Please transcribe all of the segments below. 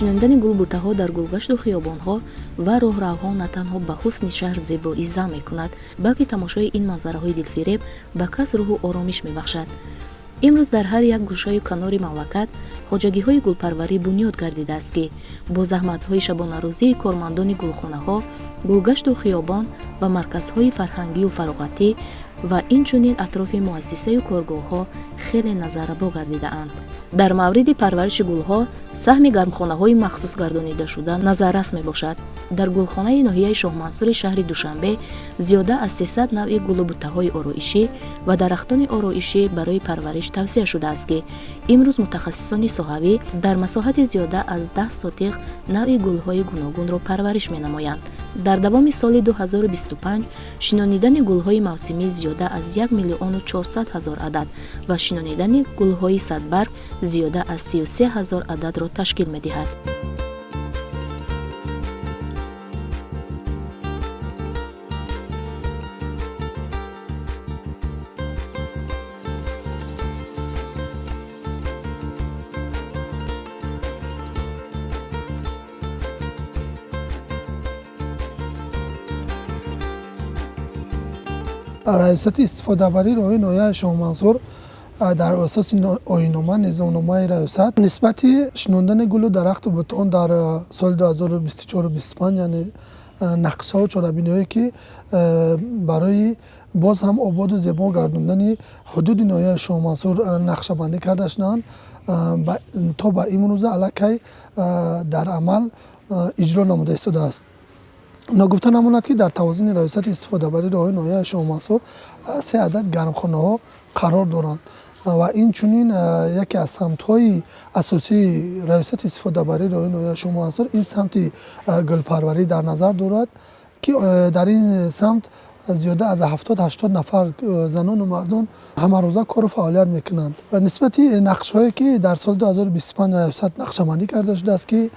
нишондани гулбутаҳо дар гулгашту хиёбонҳо ва роҳравҳо на танҳо ба ҳусни шаҳр зебоӣ зам мекунад, балки тамошои ин манзараҳои дилфиреб ба кас рӯҳу оромиш мебахшад. имрӯз дар ҳар як гӯшаю канори мамлакат хоҷагиҳои гулпарварӣ бунёд гардидааст, ки бо заҳматҳои шабонарӯзии кормандони гулхонаҳо, гулгашту хиёбон ва марказҳои фарҳангию фароғатӣ ва инчунин атрофи муассисаю коргоҳҳо хеле назаррабо гардидаанд. дар мавриди парвариши гулҳо саҳми гармхонаҳои махсус гардонидашуда назаррас мебошад. дар гулхонаи ноҳияи шоҳмансури шаҳри душанбе зиёда аз 300 навъи гулубутаҳои ороишӣ ва дарахтони ороишӣ барои парвариш тавсия шудааст, ки имрӯз мутахассисони соҳавӣ дар масоҳати зиёда аз 10 сотиқ навъи гулҳои гуногунро парвариш менамоянд. дар давоми соли 2025 шинонидани гулҳои мавсимӣ зиёда аз 1 миллиону 400 ҳазор адад ва шинонидани гулҳои садбарг зиёда аз 33 ҳазор ададро ташкил медиҳад. раёсати истифодабарии роҳи ноҳияи Шоҳмансур дар асоси оиннома низомномаи раёсат нисбати шинондани гулу дарахту бутон дар соли 2024-25, яъне нақшаву чорабиниҳое ки барои боз ҳам ободу зебо гардондани ҳудуди ноҳияи Шоҳмансур нақшабандӣ карда шуданд, то ба имрӯза аллакай дар амал иҷро намуда истодааст. нагуфта намонад, ки дар тавозуни раёсати истифодабарии роҳи ноҳияи Шоҳмансур 3 адад гармхонаҳо қарор доранд ва инчунин яке аз самтҳои асосии раёсати истифодабарии роҳи ноҳияи Шоҳмансур ин самти гулпарварӣ дар назар дорад, ки дар ин самт зиёда аз 70-80 нафар занону мардон ҳамарӯза кору фаъолият мекунанд. нисбати нақшҳое ки дар соли 2025 раёсат нақшабандӣ карда шудааст, ки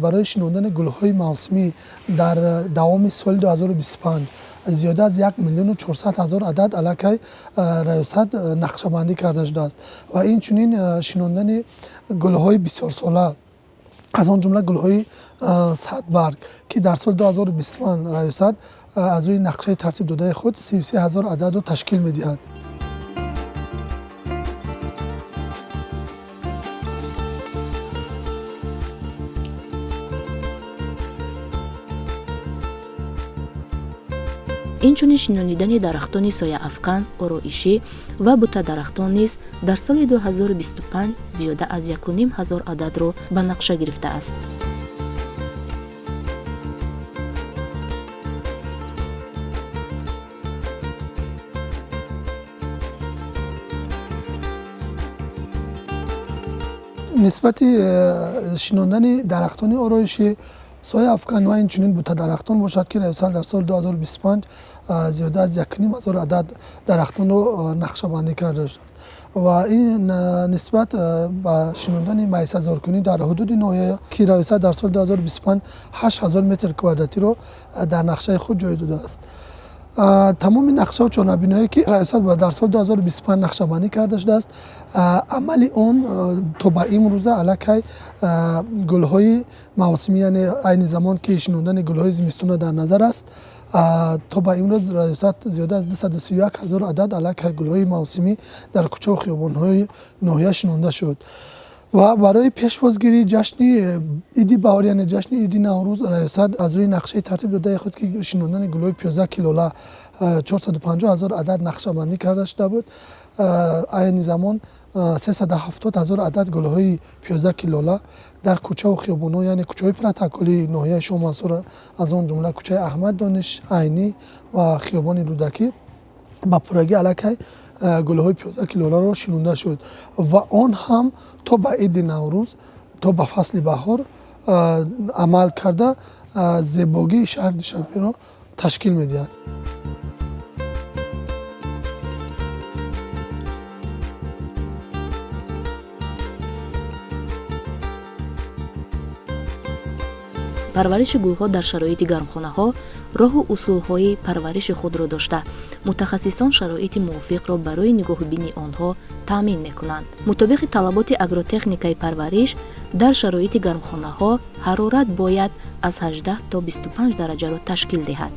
барои шинондани гулҳои мавсимӣ дар давоми соли 2025 зиёда аз 1 миллиону 400 ҳазор адад аллакай раёсат нақшабандӣ карда шудааст ва инчунин шинондани гулҳои бисёрсола, аз он ҷумла гулҳои садбарг, ки дар соли 2025 раёсат аз рӯи нақшаи тартибдодаи худ 33 ҳазор ададро ташкил медиҳад. инчунин шинонидани дарахтони сояафкан, ороишӣ ва бутадарахтон низ дар соли 2025 зиёда аз 1.5 ҳазор ададро ба нақша гирифтааст. нисбати шинондани дарахтони ороишӣ, сояафкан ва инчунин бутадарахтон бошад, ки раёсат дар соли 2025 зиёда аз 1.5 ҳазор адад дарахтонро нақшабандӣ карда шудааст ва ин нисбат ба шинондани майъсазоркунӣ дар ҳудуди ноҳия, ки раёсат дар соли 2025 8000 метр квадратиро дар нақшаи худ ҷой додааст. тамоми нақшаву чорнабиниҳое ки раёсат дар соли 2025 нақшабандӣ карда шудааст, амали он то ба имрӯза аллакай гулҳои мавсимӣ, яъне айни замон ки шинондани гулҳои зимистона дар назар аст, то ба имрӯз раёсат зиёда аз 231 ҳазор адад аллакай гулҳои мавсимӣ дар кӯчаву хиёбонҳои ноҳия шинонда шуд. ва барои пешвозгирии ҷашни иди баҳор, яъне ҷашни иди наврӯз, раёсат аз рӯи нақшаи тартибдодаи худ, ки шинондани гулҳои пиёзаки лола 450 ҳазор адад нақшабандӣ карда шуда буд, айни замон 370 ҳазор адад гулҳои пиёзаки лола дар кӯчаву хиёбонҳо, яъне кӯчаҳои протоколии ноҳияи Шоҳмансур, аз он ҷумла кӯчаи Аҳмад Дониш, Айнӣ ва хиёбони Рӯдакӣ ба пуррагӣ аллакай гулҳои пиёзаки лоларо шинонда шуд ва он ҳам то ба иди наврӯз, то ба фасли баҳор амал карда зебогии шаҳри Душанберо ташкил медиҳад. парвариши гулҳо дар шароити гармхонаҳо роҳу усулҳои парвариши худро дошта мутахассисон шароити мувофиқро барои нигоҳубини онҳо таъмин мекунанд. мутобиқи талаботи агротехникаи парвариш дар шароити гармхонаҳо ҳарорат бояд аз 18 то 25 дараҷаро ташкил диҳад.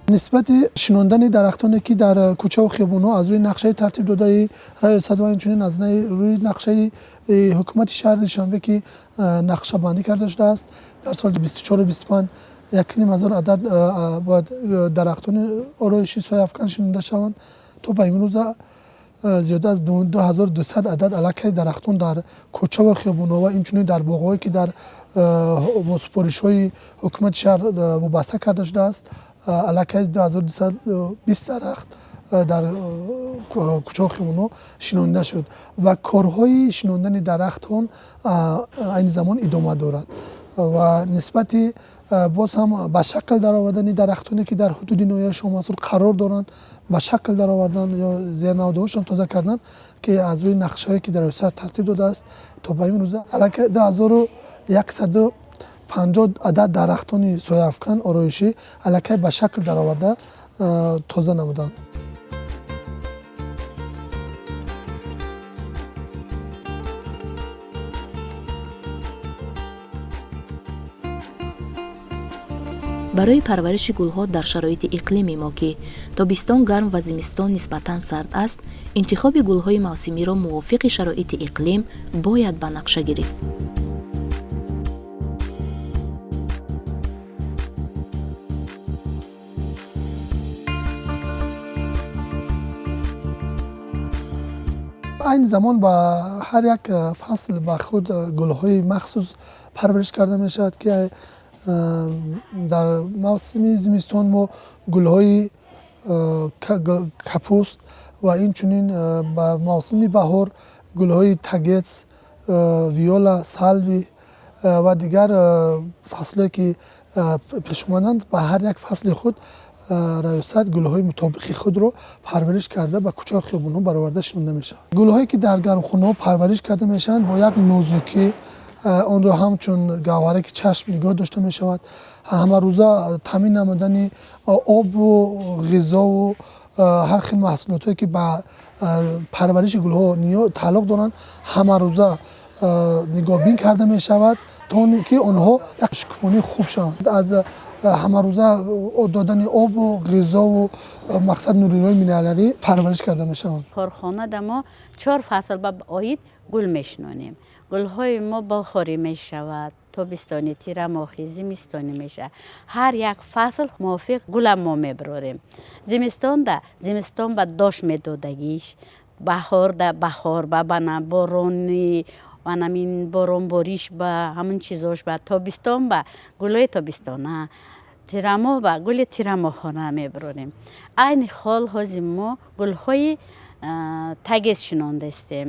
нисбати шинондани дарахтоне ки дар кӯчаву хиёбонҳо аз рӯи нақшаи тартиб додаи раёсат ва инчунин аз рӯи нақшаи ҳукумати шаҳри душанбе ки нақшабандӣ карда шудааст, дар соли 24-25 1000 адад бояд дарахтони ороиши сояафкан шинонда шаванд. то ба имрӯза зиёда аз 2200 адад аллакай дарахтон дар кӯча ва хиёбонҳо ва инчунин дар боғҳое ки дар супоришҳои ҳукумати шаҳр вобаста карда шудааст, аллакай 2220 дарахт дар кӯчаҳо хиёбонҳо шинонда шуд ва корҳои шинондани дарахтон айни замон идома дорад ва нисбати боз ҳам ба шакл даровардани дарахтоне ки дар ҳудуди ноҳияи шомасур қарор доранд ба шакл даровардан ё зернавдаҳошон тоза кардан ки аз рӯи нақшаҳое ки дар раёсат тартиб додааст то ба имрӯза аллакай 2150 адад дарахтони сояафкан ороишӣ аллакай ба шакл дароварда тоза намуданд. барои парвариши гулҳо дар шароити иқлими мо ки тобистон гарм ва зимистон нисбатан сард аст, интихоби гулҳои мавсимиро мувофиқи шароити иқлим бояд ба нақша гирифт. айни замон ба ҳар як фасл ба худ гулҳои махсус парвариш карда мешавад ки дар мавсими зимистон мо гулҳои капуст ва инчунин ба мавсими баҳор гулҳои тагец, виола, салви ва дигар фаслҳое ки пешомаданд ба ҳар як фасли худ раёсат гулҳои мутобиқи худро парвариш карда ба кӯчаҳо хиёбонҳо бароварда шинонда мешавад. гулҳое ки дар гармхонаҳо парвариш карда мешаванд бо як нозукӣ онро ҳамчун гавҳаре ки чашм нигоҳ дошта мешавад, ҳамарӯза таъмин намудани обу ғизову ҳар хел маҳсулотое ки ба парвариши гулҳо тааллуқ доранд ҳамарӯза нигоҳбин карда мешавад то ки онҳо як шукуфони хуб шаванд. аз ҳамарӯза додани обу ғизову мақсад нурирои минералӣ парвариш карда мешаванд. корхонада мо 4 фасл ба оид гул мешинонем. гулҳои мо бохорӣ мешавад, тобистони тирамоҳӣ, зимистони мешавад. ҳар як фасл мувофиқ гула мо мебарорем. зимистон ба дош медодагиш, баҳор да баҳор ба бана борони ванамин боронбориш ба ҳамун чизош ба тобистон ба гулҳои тобистона, тирамоҳ ба гули тирамоҳона мебарорем. айни хол ҳозир мо гулҳои тагес шинондастем,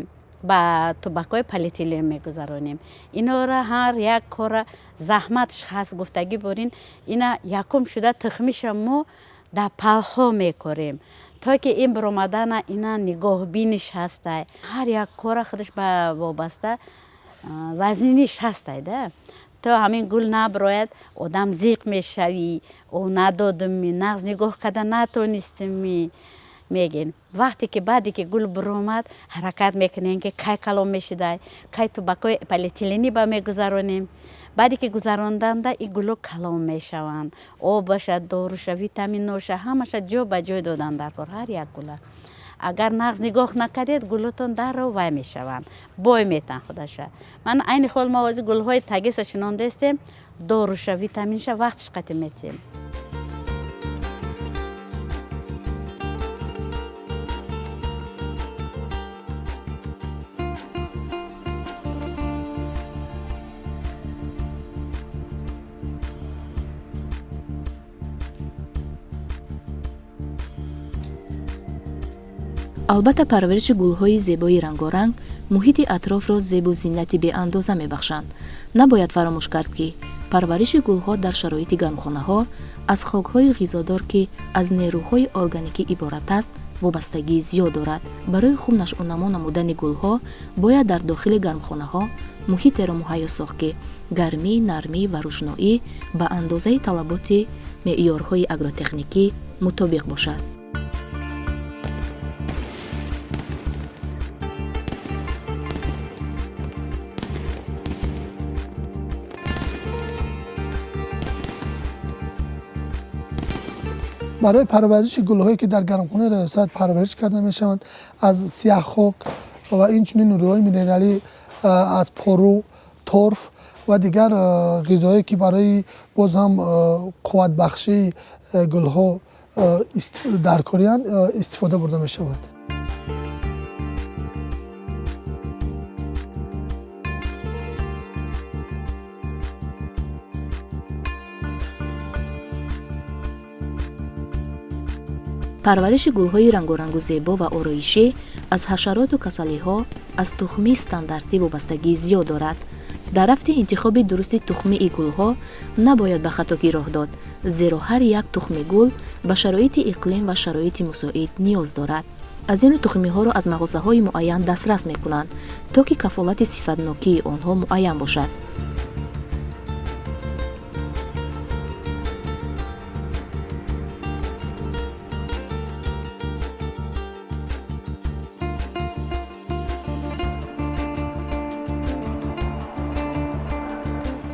ба тубакҳои полиэтилен мегузаронем. инора ҳар як кора заҳматш ҳаст гуфтагӣ борин. ина якум шуда тухмиша мо дар палҳо мекорем то ки ин баромадана ина нигоҳбиниш ҳастай. ҳар як кора худаш ба вобаста вазниниш ҳастай да. то ҳамин гул набарояд одам зиқ мешавӣ, о надодими нағз нигоҳ карда натонистими мегин. вақте ки баъде ки гул биромад ҳаракат мекунем ки кай калом мешидай, кай тубакҳои полиэтиленӣ ба мегузаронем. баъде ки гузаронданда ин гулҳо калом мешаванд. обаша, доруша, витаминоша ҳамаша ҷо ба ҷой додан дар кор ҳар як гула. агар нағз нигоҳ накардед гулҳотон дарров вай мешаванд, бой метан худаша. ман айни хол мо ҳозир гулҳои тагеса шинондастем, доруша, витаминша вақтиш қатӣ метем. албатта парвариши гулҳои зебои рангоранг муҳити атрофро зебу зиннати беандоза мебахшанд. набояд фаромӯш кард ки парвариши гулҳо дар шароити гармхонаҳо аз хокҳои ғизодор ки аз нерӯҳои органикӣ иборат аст вобастагии зиёд дорад. барои хуб нашъунамо намудани гулҳо бояд дар дохили гармхонаҳо муҳитеро муҳайё сохт ки гармӣ, нармӣ ва рӯшноӣ ба андозаи талаботи معیارهای اگروتکنیکی مطابق باشد. برای پرورش گل‌هایی که در گرمخانه ریاست پرورش کرده می‌شوند از سیاه خاک و اینچنین نیروهای مینرالی از پرو، ترف و دیگر غذایی که برای باز هم قوت بخشی گل‌ها در کاریان استفاده برده می‌شود. پرورش گل‌های رنگارنگ و زیبا و آرایشی از حشرات و کسلی‌ها از تخمی استانداردی وابستگی زیاد دارد. در رفت انتخاب درست تخمی گل‌ها نباید به خطا راه داد، زیرا هر یک تخم گل به شرایط اقلیم و شرایط مساعد نیاز دارد. از این تخمی‌ها را از مغازه‌های معین دسترس می‌کنند تا که کفالت صفت‌ناکی آنها معین باشد.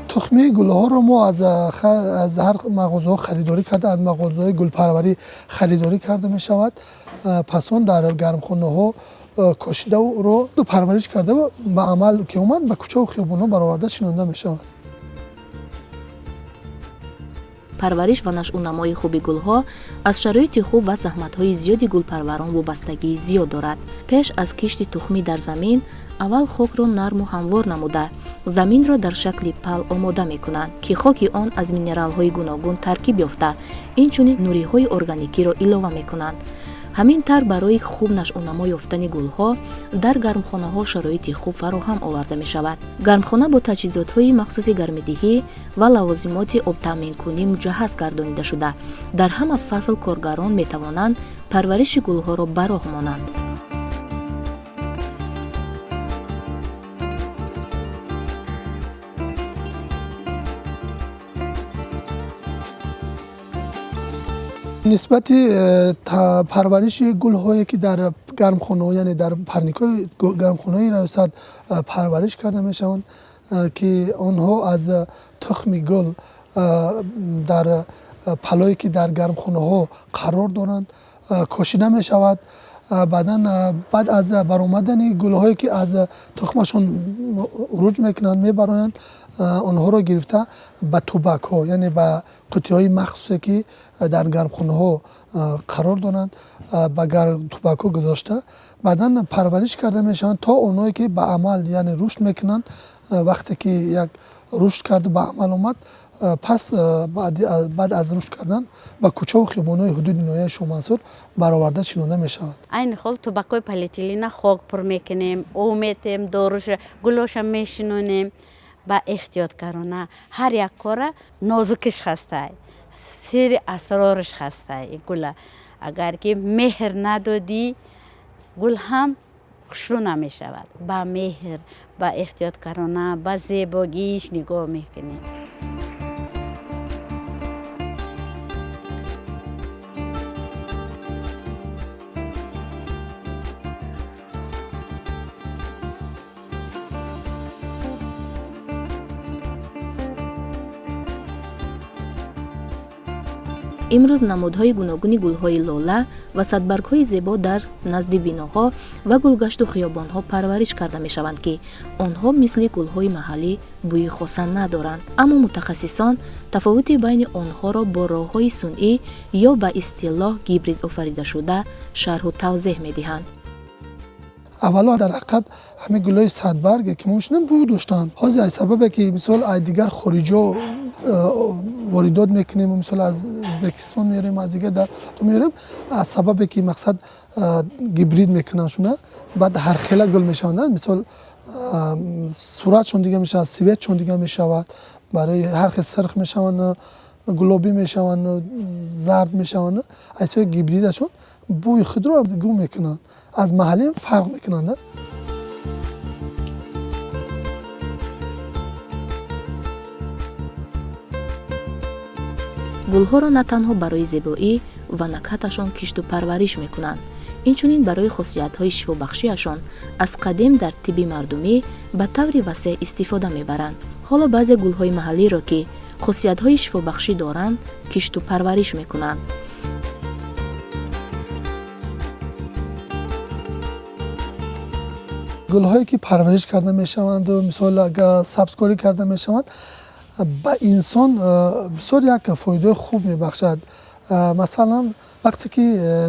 تخمی گل‌ها را ما از هر مغازه خریداری کرده، از مغازه گلپروری خریداری کرده می شود. پس آن در گرمخانه ها کاشیده و رو پرورش کرده و به عمل که اومد به کوچه و خیابان ها برآورده شنونده می شود. پرورش و نشأ و نمای خوب گل‌ها از شرایط خوب و زحمت‌های زیادی گلپروران وابستگی زیاد دارد. پیش از کشت تخمی در زمین، اول خاک را نرم و هموار نموده زمین را در شکل پل آماده می‌کنند که خاک آن از مینرال‌های گوناگون ترکیب یافته اینچنین نوری‌های ارگانیکی را علاوه می‌کنند. همین طور برای خوب نشأ و نما یافتن گل‌ها در گرمخانه‌ها شرایط خوب فراهم آورده می‌شود. گرمخانه با تجهیزات‌های مخصوص گرم‌دهی و لوازمات آب تامین‌کنی مجهز گردانیده شده. در همه فصل کارگران می‌توانند پرورش گل‌ها را براه مانند. نسبت پرورش گل‌هایی که در گرمخانه یعنی در پرنیک‌های گرمخانه ریاست پرورش کرده می‌شوند که آنها از تخم گل در پلایی که در گرمخانه ها قرار دارند کاشیده می‌شود. بعد از برآمدن گل‌هایی که از تخمشون عروج میکنند میبرند آنها را گرفته به توبک ها یعنی به قطعه‌های مخصوصی که در گرمخانه ها قرار دارند به توبک ها گذاشته بعداً پرورش کرده میشن تا اونایی که به عمل یعنی رشد میکنند. وقتی که یک رشد کرده به عمل اومد پس بعد از رشد کردن با کوچه و خیابان‌های حدود ناحیه شومنصور برآورده شنونده می‌شود. این خود توبکای پلیتیلین خاک پر میکنیم، او میتیم، داروش گلوش میشنونیم. با احتیاط کارانه هر یک کار نازکش هسته، سر اسرارش هسته. گل اگر که مهر ندادی گل هم خوشرو نمی شود. با مهر، با احتیاط کارانه، با زیباییش نگاه میکنیم. امروز نمودهای گوناگون گل‌های لاله و صدبرگ‌های زیبا در نزد بیناها و گلگشت و خیابان‌ها پرورش کرده می‌شوند که آنها مثل گل‌های محلی بوی خاص ندارند، اما متخصصان تفاوت بین آنها را با راه‌های صنعی یا به اصطلاح گیبرید آفریده شده شرح و توضیح می‌دهند. اولا در حقیقت همه گلای صدبرگ که ممکنه بو داشتند حاضر از سببه که مثال از دیگر خارجا واردات میکنیم مثلا از ازبکستان میاریم از دیگه در تو میاریم از سببه که مقصد گیبرید میکنن شونه بعد هر خیلی گل میشوند مثال صورتشون دیگه میشه سویتشون دیگه میشود برای هر خیلی سرخ میشوند گلابی میشوند زرد میشوند ایسای گیبریدشون بوی خود رو گم میکنن از محلی فرق میکنن. гулҳоро на танҳо барои зебоӣ ва накҳаташон кишту парвариш мекунанд, инчунин барои хусусиятҳои шифобахшиашон аз қадим дар тибби мардумӣ ба таври васеъ истифода мебаранд. ҳоло баъзе гулҳои маҳаллиро ки хусусиятҳои шифобахшӣ доранд, кишту парвариш мекунанд. гулҳое ки парвариш карда мешаванду мисол агар сабзкорӣ карда мешаванд, ба инсон бисёр як фоидаи хуб мебахшад. Масалан вақте ки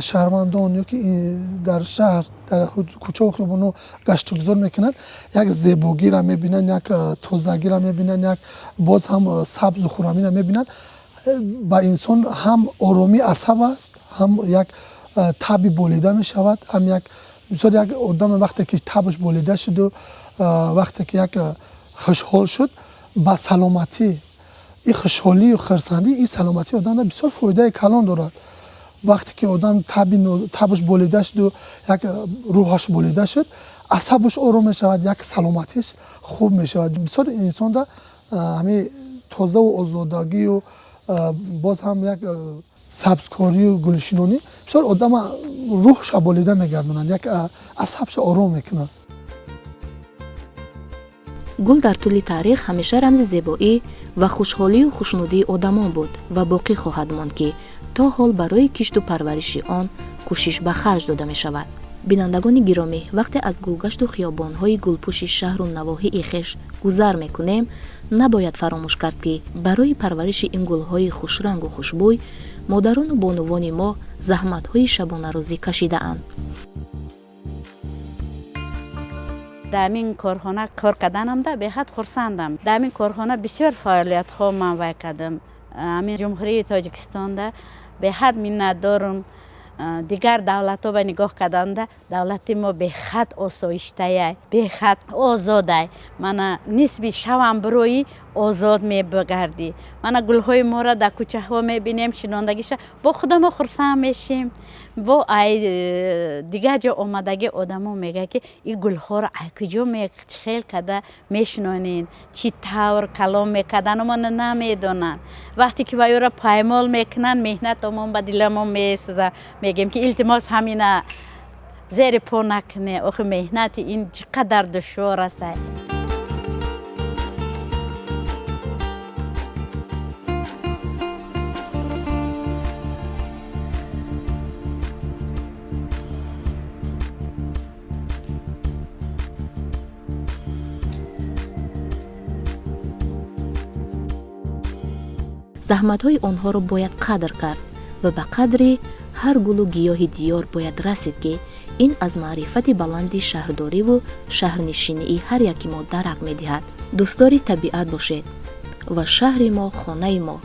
шаҳрвандон ё ки дар шаҳр дар кӯчаву хиёбоно гаштугузор мекунанд, як зебогиро мебинанд, як тозагиро мебинанд, як боз ҳам сабзу хӯрамиро мебинанд. ба инсон ҳам оромӣ асаб аст, ҳам як таби болида мешавад, ҳам як бисёр як одам вақте ки табаш болида шуду вақте ки як хушҳол шуд, ба саломатӣ ин хушҳолию хурсандӣ ин саломатии одамро бисёр фоидаи калон дорад. вақте ки одам табаш болида шуду як рӯҳаш болида шуд, асабаш ором мешавад, як саломатиш хуб мешавад. бисёр инсонда ҳамин тозаву озодагию боз ҳам як сабзкорию гулшинонӣ бисёр одама рӯҳша болида мегардонад, як асабша ором мекунад. гул дар тӯли таърих ҳамеша рамзи зебоӣ ва хушҳолию хушнудии одамон буд ва боқӣ хоҳад монд ки то ҳол барои кишту парвариши он кӯшиш ба харҷ дода мешавад. бинандагони гиромӣ, вақте аз гулгашту хиёбонҳои гулпӯши шаҳру навоҳии хеш гузар мекунем, набояд фаромӯш кард ки барои парвариши ин гулҳои хушрангу хушбӯй модарону бонувони мо заҳматҳои шабонарӯзӣ кашидаанд. дар ҳамин корхона кор карданамда беҳад хурсандам. дар ҳамин корхона бисёр фаъолиятҳо ман вай кардам. ҳамин ҷумҳурии тоҷикистонда беҳад миннатдорам. дигар давлатҳо ба нигоҳ карданда давлати мо бехат осоиштае, бехат озодае. мана нисби шавам бирои озод мебигардӣ. мана гулҳои моро дар кӯчаҳо мебинем, шинондагиша бо худамо хурсанд мешем. бо ай дигар ҷо омадагӣ одамо мегӯяд ки ин гулҳоро ай куҷо чӣ хел карда мешинонед, чӣ тавр калом мекардану мо намедонанд. вақте ки ба ёро паймол мекунанд, меҳнатамон ба диламон месӯзад. мегем ки илтимос ҳамина зери по накунед, охи меҳнати ин чӣ қадар душвор аст. заҳматҳои онҳоро бояд қадр кард ва ба қадри ҳар гулу гиёҳи диёр бояд расид ки ин аз маърифати баланди шаҳрдориву шаҳрнишинии ҳар яки мо дарак медиҳад. дӯстдори табиат бошед ва шаҳри мо хонаи мо,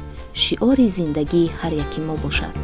шиори зиндагии ҳар яки мо бошад.